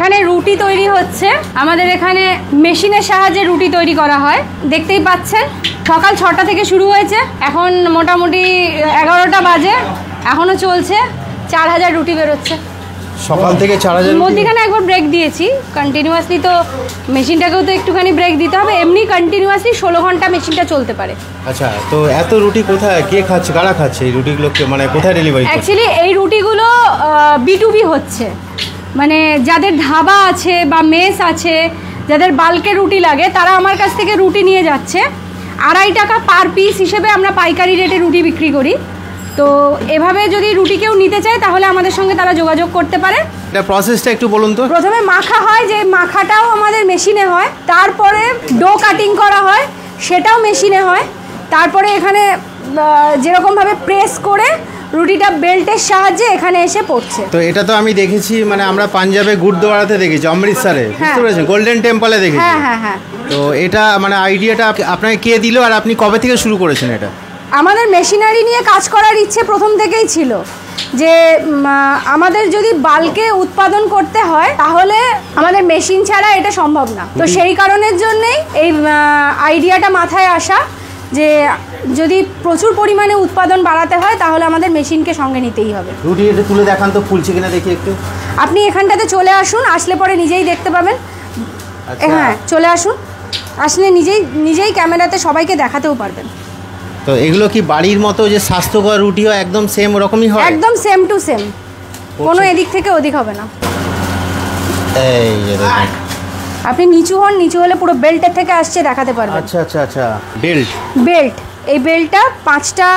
এখানে রুটি তৈরি হচ্ছে। আমাদের এখানে মেশিনের সাহায্যে রুটি তৈরি করা হয়, দেখতেই পাচ্ছেন। সকাল 6টা থেকে শুরু হয়েছে, এখন মোটামুটি 11টা বাজে, এখনো চলছে। 4000 রুটি বেরোচ্ছে সকাল থেকে। 4000 মধ্যখানে একবার ব্রেক দিয়েছি, কন্টিনিউয়াসলি তো মেশিনটাকেও তো একটুখানি ব্রেক দিতে হবে। এমনি কন্টিনিউয়াসলি 16 ঘন্টা মেশিনটা চলতে পারে। আচ্ছা, তো এত রুটি কোথায়, কে খাচ্ছে, কারা খাচ্ছে এই রুটিগুলোকে, মানে কোথায় ডেলিভারি? অ্যাকচুয়ালি এই রুটিগুলো B2B হচ্ছে, মানে যাদের ধাবা আছে বা মেস আছে, যাদের বাল্কে রুটি লাগে, তারা আমার কাছ থেকে রুটি নিয়ে যাচ্ছে। 2.5 টাকা পার পিস হিসেবে আমরা পাইকারি রেটে রুটি বিক্রি করি। তো এভাবে যদি রুটি কেউ নিতে চায় তাহলে আমাদের সঙ্গে তারা যোগাযোগ করতে পারে। এটা প্রসেসটা একটু বলুন তো। প্রথমে মাখা হয়, যে মাখাটাও আমাদের মেশিনে হয়। তারপরে ডো কাটিং করা হয়, সেটাও মেশিনে হয়। তারপরে এখানে যেরকমভাবে প্রেস করে রুটিটা বেল্টের সাহায্যে এখানে এসে পড়ছে। তো এটা তো আমি দেখেছি, মানে আমরা পাঞ্জাবে গুরুদ্বারাতে দেখেছি, অমৃতসরে, বুঝতে পেরেছেন, গোল্ডেন টেম্পলে দেখেছি। হ্যাঁ। তো এটা মানে আইডিয়াটা আপনাকে কে দিল, আর আপনি কবে থেকে শুরু করেছেন এটা? আমাদের মেশিনারি নিয়ে কাজ করার ইচ্ছে প্রথম থেকেই ছিল, যে আমাদের যদি বাল্কে উৎপাদন করতে হয় তাহলে আমাদের মেশিন ছাড়া এটা সম্ভব না। তো সেই কারণের জন্যেই এই আইডিয়াটা মাথায় আসা, যে যদি প্রচুর পরিমাণে উৎপাদন বাড়াতে হয় তাহলে আমাদের মেশিনকে সঙ্গে নিতেই হবে। রুটি এটা তুলে দেখান তো, ফুলছে কিনা দেখি একটু। আপনি এখানটাতে চলে আসুন, আসলে পরে নিজেই দেখতে পাবেন। হ্যাঁ, চলে আসুন, আসলে নিজেই ক্যামেরাতে সবাইকে দেখাতেও পারবেন। তো এগুলো কি বাড়ির মতো যে স্বাস্থ্যকর রুটি হয় একদম সেম ওরকমই হয়? একদম সেম টু সেম, কোনো এদিক থেকে ওদিক হবে না। এই যে দেখুন, আপনি নিচু হন, নিচু হলে পুরো বেল্টের থেকে আসছে দেখাতে পারবেন। আচ্ছা, বেল্ট। এই বেল্টটা 5টা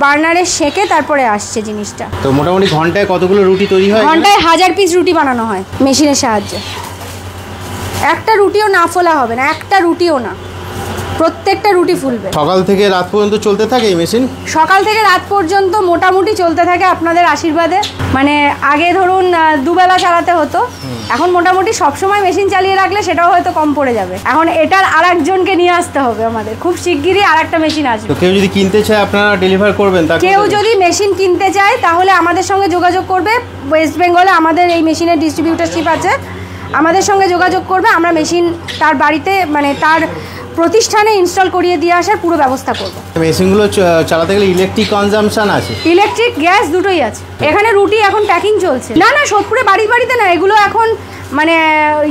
বার্নারে সেকে তারপরে আসছে জিনিসটা। তো মোটামুটি ঘন্টায় কতগুলো রুটি তৈরি হয়? ঘন্টায় 1000 পিস রুটি বানানো হয় মেশিনের সাহায্যে। একটা রুটিও না ফোলা হবে না, একটা রুটিও না, প্রত্যেকটা রুটি ফুলবে। সকাল থেকে রাত পর্যন্ত চলতে থাকে এই মেশিন? সকাল থেকে রাত পর্যন্ত মোটামুটি চলতে থাকে আপনাদের আশীর্বাদে। মানে আগে ধরুন দুবেলা চালাতে হতো, এখন মোটামুটি সবসময় মেশিন চালিয়ে রাখলে সেটাও হয়তো কম পড়ে যাবে। এখন এটার আরেকজনকে নিয়ে আসতে হবে আমাদের, খুব শিগগিরই আরেকটা মেশিন আসবে। তো কেউ যদি কিনতে চায় আপনারা ডেলিভার করবেন? কেউ যদি মেশিন কিনতে চায় তাহলে আমাদের সঙ্গে যোগাযোগ করবে। ওয়েস্ট বেঙ্গলে আমাদের এই মেশিনের ডিস্ট্রিবিউটারশিপ আছে, আমাদের সঙ্গে যোগাযোগ করবে। আমরা মেশিন তার বাড়িতে, মানে তার প্রতিষ্ঠানে ইনস্টল করিয়ে দিয়ে আসার পুরো ব্যবস্থা করব। মেশিনগুলো চালাতে গেলে ইলেকট্রিক কনজাম্পশন আছে? ইলেকট্রিক, গ্যাস দুটোই আছে। এখানে রুটি এখন প্যাকিং চলছে। না, সোদপুরে বাড়িতে না, এগুলো এখন মানে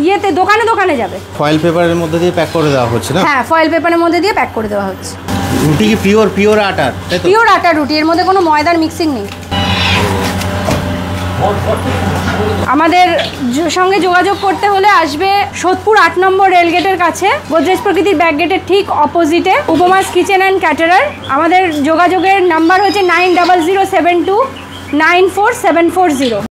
ইয়েতে দোকানে যাবে। ফয়েল পেপারের মধ্যে দিয়ে প্যাক করে দেওয়া হচ্ছে না? হ্যাঁ, ফয়েল পেপারের মধ্যে দিয়ে প্যাক করে দেওয়া হচ্ছে। রুটি কি পিওর আটার? পিওর আটার রুটি, এর মধ্যে কোনো ময়দার মিক্সিং নেই। আমাদের সঙ্গে যোগাযোগ করতে হলে আসবে সোদপুর 8 নম্বর রেলগেটের কাছে, গোদরেজ প্রকৃতির ব্যাক গেটের ঠিক অপোজিটে, উপমাস কিচেন অ্যান্ড ক্যাটারার। আমাদের যোগাযোগের নাম্বার হচ্ছে 9007294740।